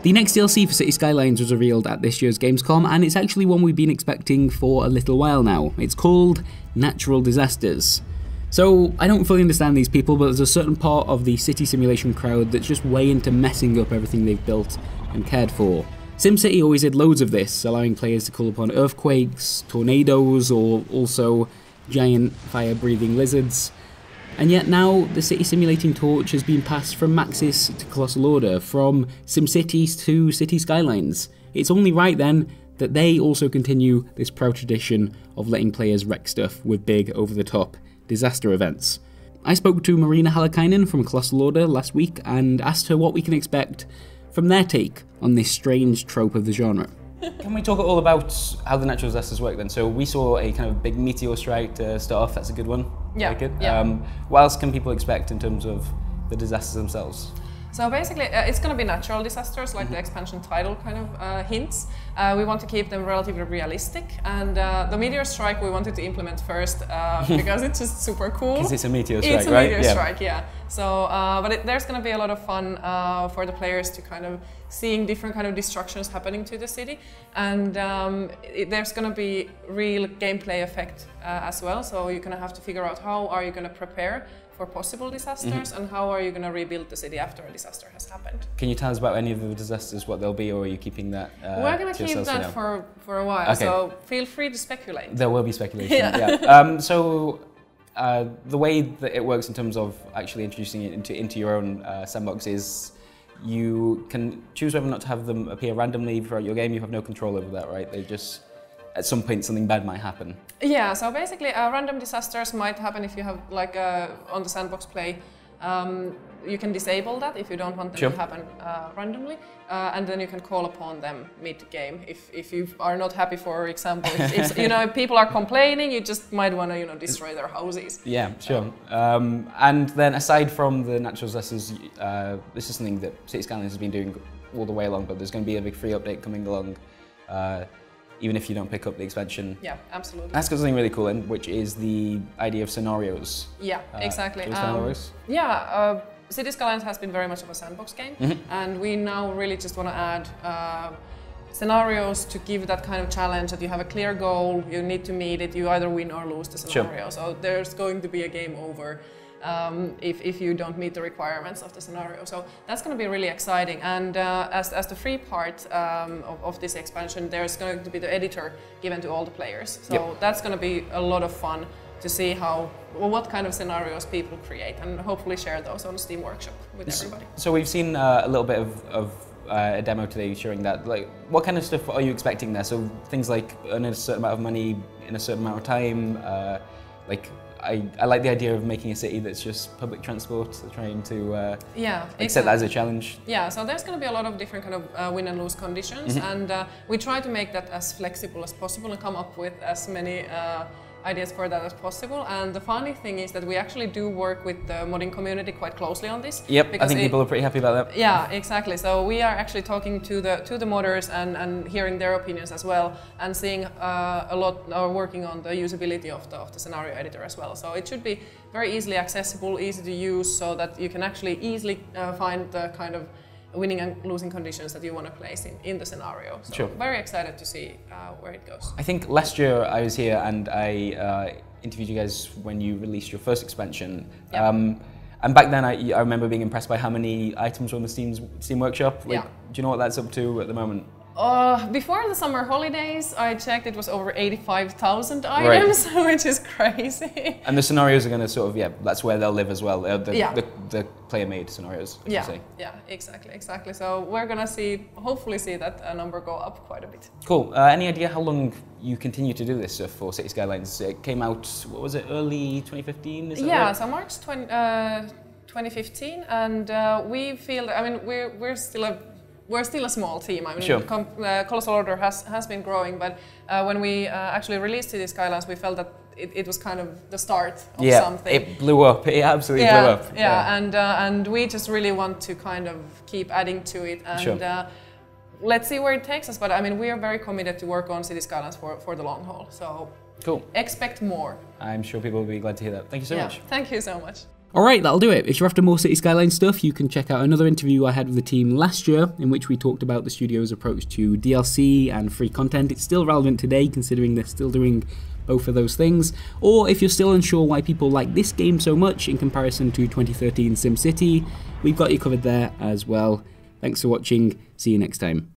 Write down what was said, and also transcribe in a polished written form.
The next DLC for City Skylines was revealed at this year's Gamescom, and it's actually one we've been expecting for a little while now. It's called Natural Disasters. So, I don't fully understand these people, but there's a certain part of the city simulation crowd that's just way into messing up everything they've built and cared for. SimCity always did loads of this, allowing players to call upon earthquakes, tornadoes, or also giant fire-breathing lizards. And yet now, the city simulating torch has been passed from Maxis to Colossal Order, from SimCities to City Skylines. It's only right then that they also continue this proud tradition of letting players wreck stuff with big, over-the-top disaster events. I spoke to Mariina Hallikainen from Colossal Order last week and asked her what we can expect from their take on this strange trope of the genre. Can we talk all about how the natural disasters work then? So we saw a kind of big meteor strike to start off. That's a good one. Yeah. Very good. Yeah. What else can people expect in terms of the disasters themselves? So basically, it's going to be natural disasters, like the expansion title kind of hints. We want to keep them relatively realistic, and the Meteor Strike we wanted to implement first because it's just super cool. Because it's a meteor strike, it's a right? Meteor Strike, yeah. So, but there's going to be a lot of fun for the players to kind of seeing different kind of destructions happening to the city, and there's going to be real gameplay effect as well. So you're going to have to figure out how are you going to prepare for possible disasters and how are you going to rebuild the city after a disaster has happened. Can you tell us about any of the disasters, what they'll be, or are you keeping that We're going to keep that for a while, okay. So feel free to speculate. There will be speculation, yeah. The way that it works in terms of actually introducing it into your own sandbox is you can choose whether or not to have them appear randomly throughout your game. You have no control over that, right? They just, at some point, something bad might happen. Yeah, so basically random disasters might happen if you have, like on the sandbox play, you can disable that if you don't want them to happen randomly, and then you can call upon them mid-game if you are not happy, for example. If you know, if people are complaining, you just might want to destroy their houses. Yeah, sure. And then aside from the natural disasters, this is something that City Skylines has been doing all the way along, but there's going to be a big free update coming along. Even if you don't pick up the expansion. Yeah, absolutely. That's got something really cool in, which is the idea of scenarios. Yeah, exactly. City Skylines has been very much of a sandbox game, and we now really just want to add scenarios to give that kind of challenge that you have a clear goal, you need to meet it, you either win or lose the scenario. So there's going to be a game over if you don't meet the requirements of the scenario. So that's going to be really exciting. And as the free part of this expansion, there's going to be the editor given to all the players. So that's going to be a lot of fun to see what kind of scenarios people create, and hopefully share those on Steam Workshop with everybody. So we've seen a little bit of a demo today showing that. Like, what kind of stuff are you expecting there? So things like earning a certain amount of money in a certain amount of time, I like the idea of making a city that's just public transport, so trying to set that as a challenge. Yeah, so there's going to be a lot of different kind of win and lose conditions, and we try to make that as flexible as possible and come up with as many ideas for that as possible. And the funny thing is that we actually do work with the modding community quite closely on this. Yep, I think people are pretty happy about that. Yeah, exactly. So we are actually talking to the modders and hearing their opinions as well, and seeing a lot, or working on the usability of the scenario editor as well. So it should be very easily accessible, easy to use, so that you can actually easily find the kind of winning and losing conditions that you want to place in the scenario. So very excited to see where it goes. I think last year I was here and I interviewed you guys when you released your first expansion. And back then I remember being impressed by how many items were on the Steam Workshop. Like, do you know what that's up to at the moment? Before the summer holidays, I checked, it was over 85,000 items, which is crazy. And the scenarios are going to sort of, that's where they'll live as well, the player-made scenarios, I should say. Yeah, exactly. So we're going to hopefully see that number go up quite a bit. Cool. Any idea how long you continue to do this stuff for City Skylines? It came out, what was it, early 2015? Is that right? So March 2015, and we feel, I mean, we're still a small team. I mean, Colossal Order has been growing, but when we actually released City Skylines, we felt that it was kind of the start of something. It blew up. It absolutely blew up. And we just really want to kind of keep adding to it, and let's see where it takes us. But I mean, we are very committed to work on City Skylines for the long haul. So cool. Expect more. I'm sure people will be glad to hear that. Thank you so much. Thank you so much. Alright, that'll do it. If you're after more City Skylines stuff, you can check out another interview I had with the team last year, in which we talked about the studio's approach to DLC and free content. It's still relevant today, considering they're still doing both of those things. Or if you're still unsure why people like this game so much in comparison to 2013 SimCity, we've got you covered there as well. Thanks for watching, see you next time.